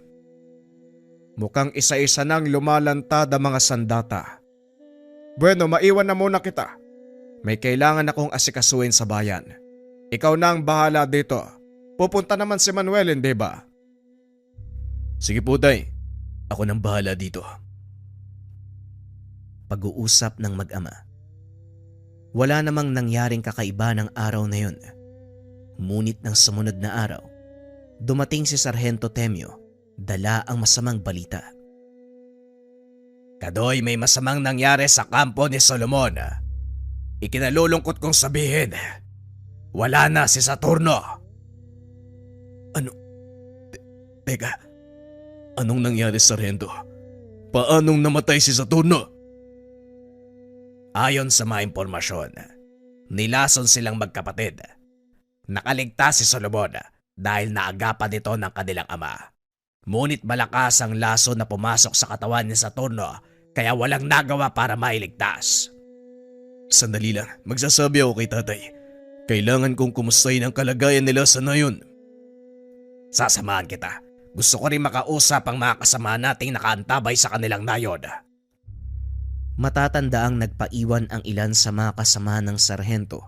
Mukhang isa-isa nang lumalantad ang mga sandata. Bueno, maiwan na muna kita. May kailangan akong asikasuhin sa bayan. Ikaw na ang bahala dito. Pupunta naman si Manuel, hindi ba? Sige po, Tay. Ako nang bahala dito. Pag-uusap ng mag-ama. Wala namang nangyaring kakaiba ng araw na yun. Ngunit ng sumunod na araw, dumating si Sargento Temyo, dala ang masamang balita. Kadoy, may masamang nangyari sa kampo ni Solomon. Ikinalulungkot kong sabihin, wala na si Saturno. Ano? Teka, anong nangyari, Sargento? Paanong namatay si Saturno? Ayon sa mga impormasyon, nilason silang magkapatid. Nakaligtas si Solomon dahil naagapan ito ng kanilang ama. Ngunit malakas ang laso na pumasok sa katawan ni Saturno kaya walang nagawa para mailigtas. Sandali lang, magsasabi ako kay Tatay. Kailangan kong kumustahin ang kalagayan nila sa nayon. Sasamahan kita. Gusto ko rin makausap ang mga kasama nating nakaantabay sa kanilang nayon. Matatandaang nagpaiwan ang ilan sa mga kasama ng sarhento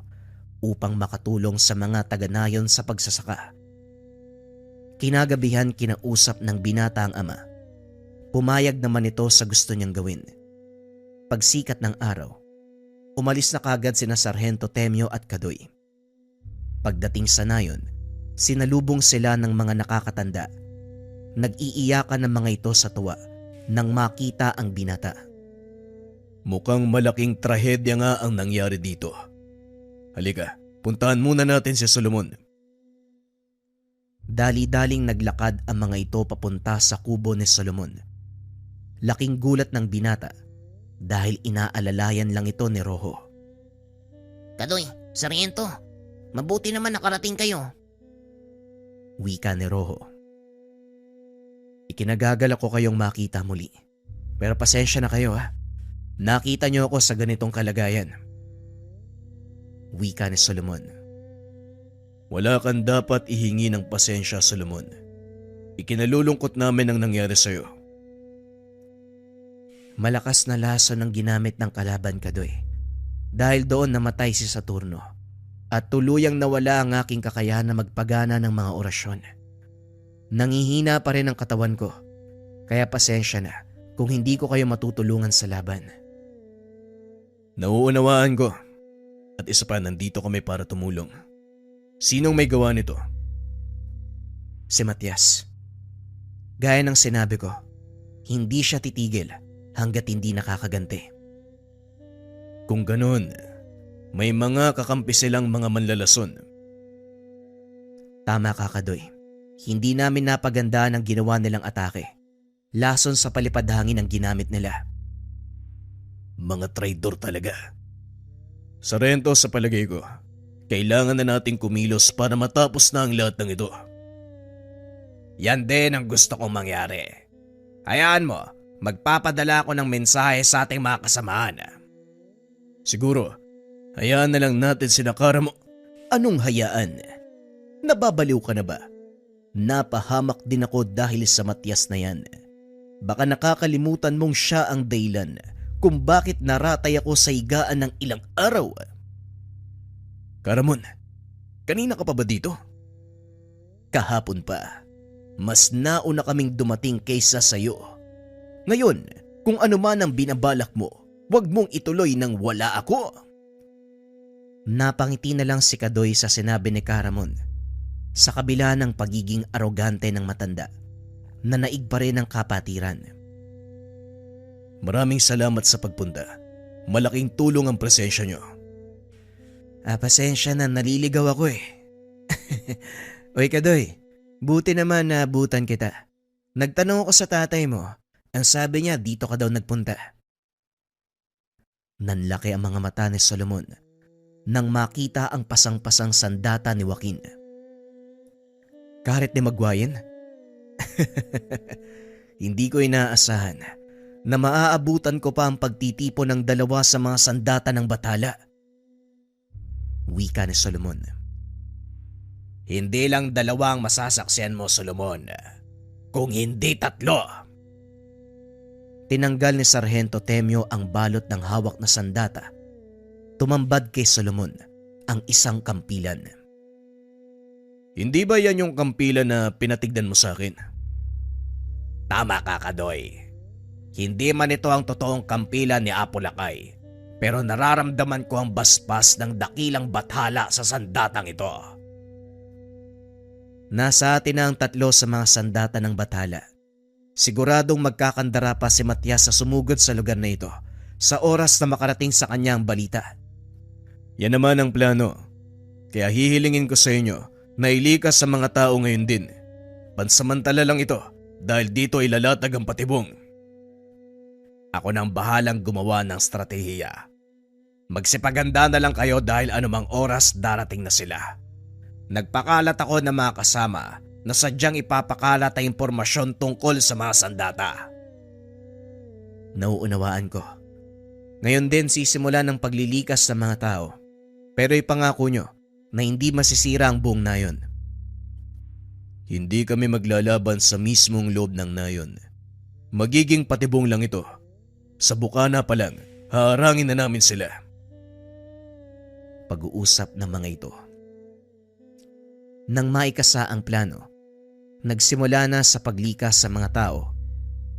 upang makatulong sa mga taga-nayon sa pagsasaka. Kinagabihan kinausap ng binata ang ama. Pumayag naman ito sa gusto niyang gawin. Pagsikat ng araw, umalis na kagad sina Sargento Temyo at Kadoy. Pagdating sa nayon, sinalubong sila ng mga nakakatanda. Nag-iiyakan ng mga ito sa tuwa nang makita ang binata. Mukhang malaking trahedya nga ang nangyari dito. Halika, puntahan muna natin si Solomon. Dali-daling naglakad ang mga ito papunta sa kubo ni Solomon. Laking gulat ng binata dahil inaalalayan lang ito ni Rojo. Kadoy, Sargento, mabuti naman nakarating kayo. Wika ni Rojo. Ikinagagal ako kayong makita muli. Pero pasensya na kayo ha. Nakita niyo ako sa ganitong kalagayan. Wika ni Solomon. Wala kang dapat ihingi ng pasensya, Solomon. Ikinalulungkot namin ang nangyari sa'yo. Malakas na laso ng ginamit ng kalaban, Kadoy. Dahil doon namatay si Saturno at tuluyang nawala ang aking kakayahan na magpagana ng mga orasyon. Nangihina pa rin ang katawan ko, kaya pasensya na kung hindi ko kayo matutulungan sa laban. Nauunawaan ko. At isa pa, nandito kami para tumulong. Sinong may gawa nito? Si Matias. Gaya ng sinabi ko, hindi siya titigil hanggat hindi nakakaganti. Kung ganun, may mga kakampi silang mga manlalason. Tama ka, Kadoy. Hindi namin napagandaan ang ginawa nilang atake. Lason sa palipad hangin ang ginamit nila. Mga traidor talaga. Sarento, sa palagay ko, kailangan na nating kumilos para matapos na ang lahat ng ito. Yan din ang gusto kong mangyari. Hayaan mo, magpapadala ako ng mensahe sa ating mga kasamahan. Siguro, hayaan na lang natin sina Karamo. Anong hayaan? Nababaliw ka na ba? Napahamak din ako dahil sa Matias na yan. Baka nakakalimutan mong siya ang dahilan kung bakit naratay ako sa higaan ng ilang araw. Karamon, kanina ka pa ba dito? Kahapon pa. Mas nauna kaming dumating kaysa sayo. Ngayon, kung ano man ang binabalak mo, huwag mong ituloy nang wala ako. Napangiti na lang si Kadoy sa sinabi ni Karamon. Sa kabila ng pagiging arogante ng matanda, nanaig pa rin ang kapatiran. Maraming salamat sa pagpunta. Malaking tulong ang presensya nyo. Pasensya na, naliligaw ako eh. Oy Kadoy, buti naman na abutan kita. Nagtanong ako sa tatay mo. Ang sabi niya dito ka daw nagpunta. Nanlaki ang mga mata ni Solomon nang makita ang pasang-pasang sandata ni Joaquin. Karet ni Magwayan? Hindi ko inaasahan na maaabutan ko pa ang pagtitipon ng dalawa sa mga sandata ng batala. Wika ni Solomon. Hindi lang dalawang masasaksiyan mo, Solomon. Kung hindi 3. Tinanggal ni Sargento Temyo ang balot ng hawak na sandata. Tumambad kay Solomon ang isang kampilan. Hindi ba yan yung kampilan na pinatigdan mo sa akin? Tama ka, Kadoy. Hindi man ito ang totoong kampilan ni Apo Lakay, pero nararamdaman ko ang basbas ng dakilang bathala sa sandatang ito. Nasa atin na ang 3 sa mga sandata ng bathala. Siguradong magkakandara pa si Matias sa sumugod sa lugar na ito sa oras na makarating sa kanya ang balita. Yan naman ang plano. Kaya hihilingin ko sa inyo na ilikas sa mga tao ngayon din. Pansamantala lang ito dahil dito ilalatag ang patibong. Ako nang bahalang gumawa ng stratehiya. Magsipaganda na lang kayo dahil anumang oras darating na sila. Nagpakalat ako ng mga kasama na sadyang ipapakalat ang impormasyon tungkol sa mga sandata. Nauunawaan ko. Ngayon din sisimulan ng paglilikas sa mga tao. Pero ipangako nyo na hindi masisira ang buong nayon. Hindi kami maglalaban sa mismong loob ng nayon. Magiging patibong lang ito. Sa bukana pa lang, haharangin na namin sila. Pag-uusap ng mga ito. Nang maikasa ang plano, nagsimula na sa paglikas sa mga tao.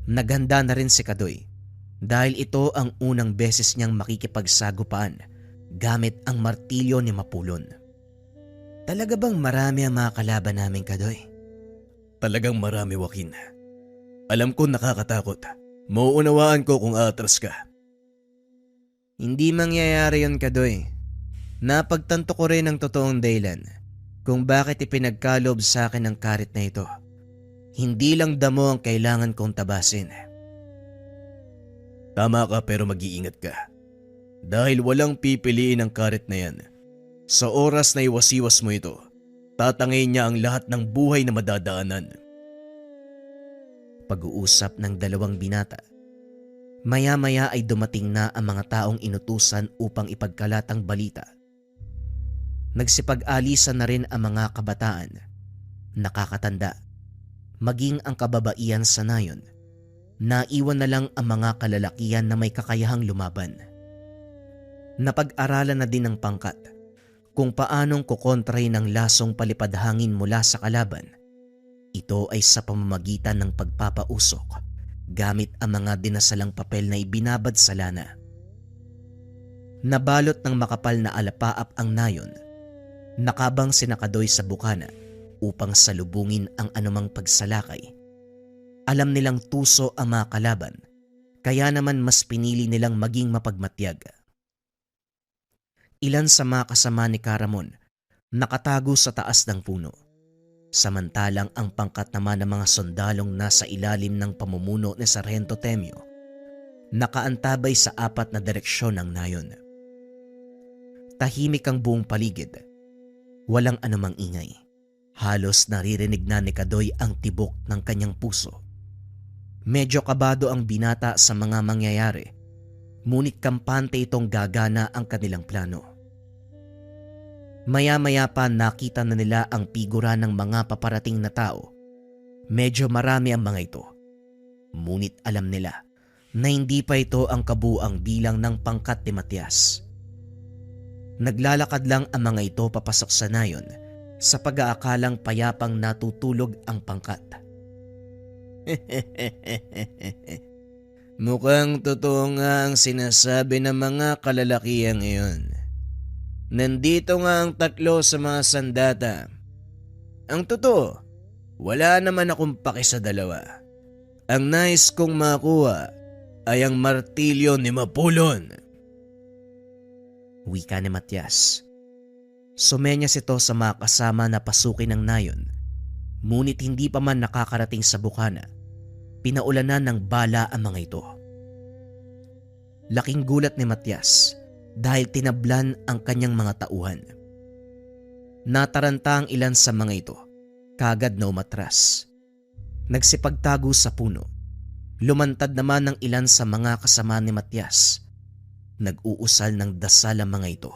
Naghanda na rin si Kadoy dahil ito ang unang beses niyang makikipagsagupaan gamit ang martilyo ni Mapulon. Talaga bang marami ang mga kalaban namin, Kadoy? Talagang marami, Joaquin. Alam ko nakakatakot. Mauunawaan ko kung atras ka. Hindi mangyayari yun, Kadoy. Napagtanto ko rin ang totoong dahilan kung bakit ipinagkalob sa akin ang karit na ito. Hindi lang damo ang kailangan kong tabasin. Tama ka, pero mag-iingat ka. Dahil walang pipiliin ang karit na yan. Sa oras na iwasiwas mo ito, tatangay niya ang lahat ng buhay na madadaanan. Pag-uusap ng dalawang binata. Maya-maya ay dumating na ang mga taong inutusan upang ipagkalat ang balita. Nagsipag-alisan na rin ang mga kabataan, nakakatanda, maging ang kababaihan sa nayon. Naiwan na lang ang mga kalalakihan na may kakayahang lumaban. Napag-aralan na din ng pangkat kung paanong kukontrahin ang lasong palipad hangin mula sa kalaban Ito ay sa pamamagitan ng pagpapausok gamit ang mga dinasalang papel na ibinabad sa lana. Nabalot ng makapal na alapaap ang nayon, nakabang sina Kadoy sa bukana upang salubungin ang anumang pagsalakay. Alam nilang tuso ang mga kalaban, kaya naman mas pinili nilang maging mapagmatyag. Ilan sa mga kasama ni Caramon nakatago sa taas ng puno, samantalang ang pangkat naman ng mga sundalong nasa ilalim ng pamumuno ni Sargento Temio nakaantabay sa 4 na direksyon ng nayon. Tahimik ang buong paligid, walang anumang ingay. Halos naririnig na ni Kadoy ang tibok ng kanyang puso. Medyo kabado ang binata sa mga mangyayari, ngunit kampante itong gagana ang kanilang plano. Maya-maya pa nakita na nila ang figura ng mga paparating na tao. Medyo marami ang mga ito, ngunit alam nila na hindi pa ito ang kabuang bilang ng pangkat ni Matias. Naglalakad lang ang mga ito papasok sa nayon sa pag-aakalang payapang natutulog ang pangkat. Mukhang totoo nga ang sinasabi ng mga kalalakihang iyon. Nandito nga ang 3 sa mga sandata. Ang totoo, wala naman akong paki sa 2. Ang nais kong makuha ay ang martilyo ni Mapulon. Wika ni Matias. Sumenyas ito sa mga kasama na pasukin ng nayon, ngunit hindi pa man nakakarating sa bukana. Pinaulanan ng bala ang mga ito. Laking gulat ni Matias dahil tinablan ang kanyang mga tauhan. Nataranta ang ilan sa mga ito, kagad na umatras. Nagsipagtago sa puno. Lumantad naman ang ilan sa mga kasama ni Matias. Nag-uusal ng dasal ang mga ito,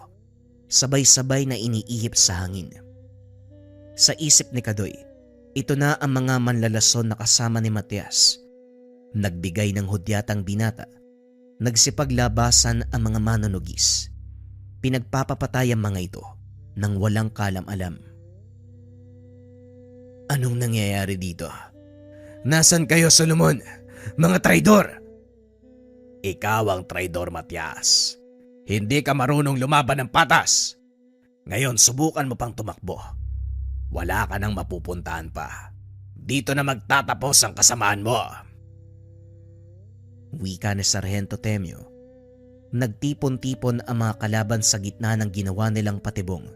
sabay-sabay na iniihip sa hangin. Sa isip ni Kadoy, ito na ang mga manlalason na kasama ni Matias. Nagbigay ng hudyatang binata. Nagsipaglabasan ang mga manonugis. Pinagpapapatay ang mga ito nang walang kalam-alam. Anong nangyayari dito? Nasaan kayo, Solomon? Mga traidor! Ikaw ang traidor, Matias. Hindi ka marunong lumaban ng patas. Ngayon subukan mo pang tumakbo. Wala ka nang mapupuntahan pa. Dito na magtatapos ang kasamaan mo. Wika ni Sargento Temio. Nagtipon-tipon ang mga kalaban sa gitna ng ginawa nilang patibong.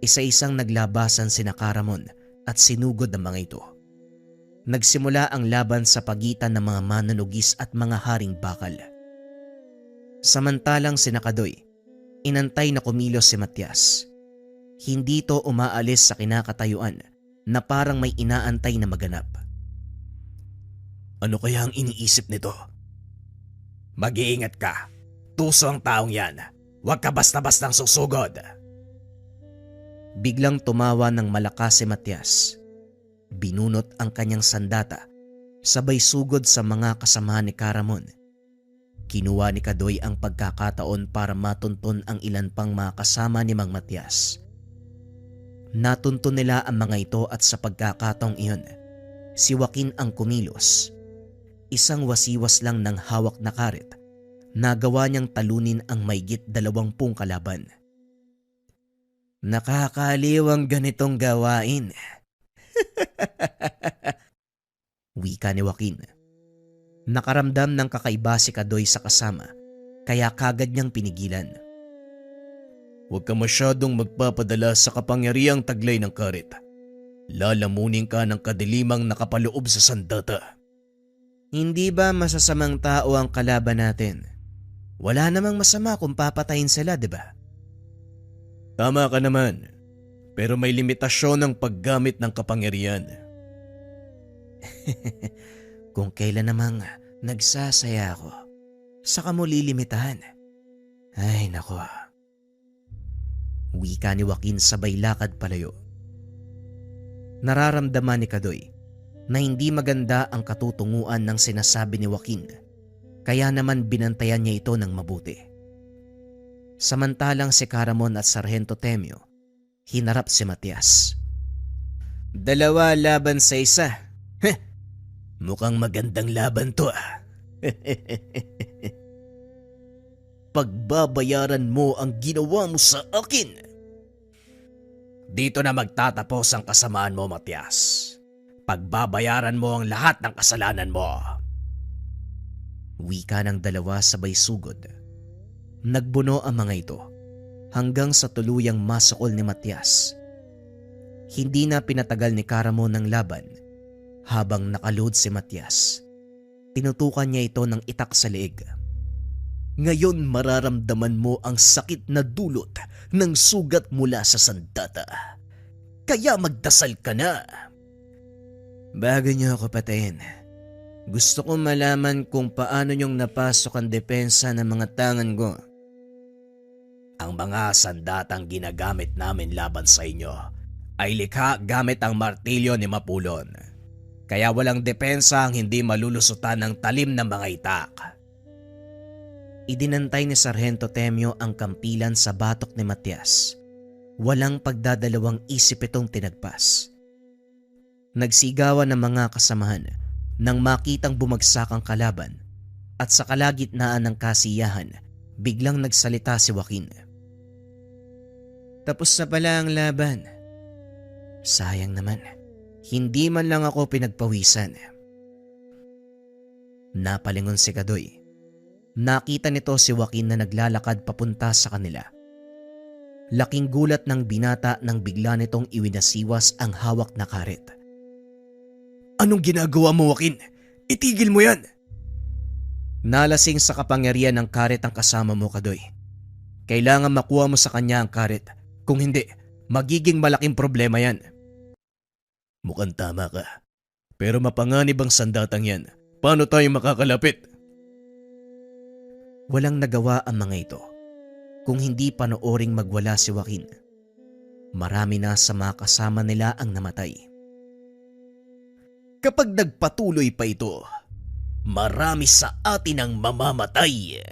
Isa-isang naglabasan sina Caramon at sinugod ang mga ito. Nagsimula ang laban sa pagitan ng mga manunugis at mga haring bakal. Samantalang sina Kadoy, inantay na kumilos si Matias. Hindi ito umaalis sa kinakatayuan na parang may inaantay na maganap. Ano kaya ang iniisip nito? Mag-iingat ka. Tuso ang taong yan. Huwag ka basta-bastang susugod. Biglang tumawa ng malakas si Matias. Binunot ang kanyang sandata, sabay sugod sa mga kasama ni Caramon. Kinuha ni Kadoy ang pagkakataon para matunton ang ilan pang mga kasama ni Mang Matias. Natuntun nila ang mga ito at sa pagkakataong iyon, si Joaquin ang kumilos. Isang wasiwas lang ng hawak na karet, nagawa niyang talunin ang maigit 20 kalaban. Nakakaliw ang ganitong gawain. Wika ni Joaquin. Nakaramdam ng kakaiba si Kadoy sa kasama, kaya kagad niyang pinigilan. Huwag ka masyadong magpapadala sa kapangyarihang taglay ng karet. Lalamunin ka ng kadilimang nakapaloob sa sandata. Hindi ba masasamang tao ang kalaban natin? Wala namang masama kung papatayin sila, di ba? Tama ka naman, pero may limitasyon ang paggamit ng kapangyarihan. Kung kailan namang nagsasaya ako, saka mo lilimitahan. Ay nako. Wika ni Joaquin sabay lakad palayo. Nararamdaman ni Kadoy na hindi maganda ang katutunguan ng sinasabi ni Joaquin, kaya naman binantayan niya ito ng mabuti. Samantalang si Caramon at Sargento Temio, hinarap si Matias. 2 laban sa 1. Mukhang magandang laban to Pagbabayaran mo ang ginawa mo sa akin. Dito na magtatapos ang kasamaan mo, Matias. Pagbabayaran mo ang lahat ng kasalanan mo. Wika ng 2 sabay sugod. Nagbuno ang mga ito hanggang sa tuluyang masukol ni Matias. Hindi na pinatagal ni Karamo ng laban. Habang nakaload si Matias, tinutukan niya ito ng itak sa leeg. Ngayon mararamdaman mo ang sakit na dulot ng sugat mula sa sandata. Kaya magdasal ka na. Bago niyo ako patayin, gusto ko malaman kung paano niyong napasok ang depensa ng mga tangan ko. Ang mga sandatang ginagamit namin laban sa inyo ay likha gamit ang martilyo ni Mapulon. Kaya walang depensa ang hindi malulusutan ng talim ng mga itak. Idinantay ni Sargento Temyo ang kampilan sa batok ni Matias. Walang pagdadalawang isip itong tinagpas. Nagsigawan ng mga kasamahan nang makitang bumagsak ang kalaban at sa kalagitnaan ng kasiyahan, biglang nagsalita si Joaquin. Tapos na pala ang laban. Sayang naman, hindi man lang ako pinagpawisan. Napalingon si Kadoy. Nakita nito si Joaquin na naglalakad papunta sa kanila. Laking gulat ng binata nang bigla nitong iwinasiwas ang hawak na karet. Anong ginagawa mo, Joaquin? Itigil mo yan! Nalasing sa kapangyarihan ng karet ang kasama mo, Kadoy. Kailangan makuha mo sa kanya ang karet. Kung hindi, magiging malaking problema yan. Mukhang tama ka. Pero mapanganib ang sandatang yan. Paano tayo makakalapit? Walang nagawa ang mga ito kung hindi panooring magwala si Joaquin. Marami na sa mga kasama nila ang namatay. Kapag nagpatuloy pa ito, marami sa atin ang mamamatay.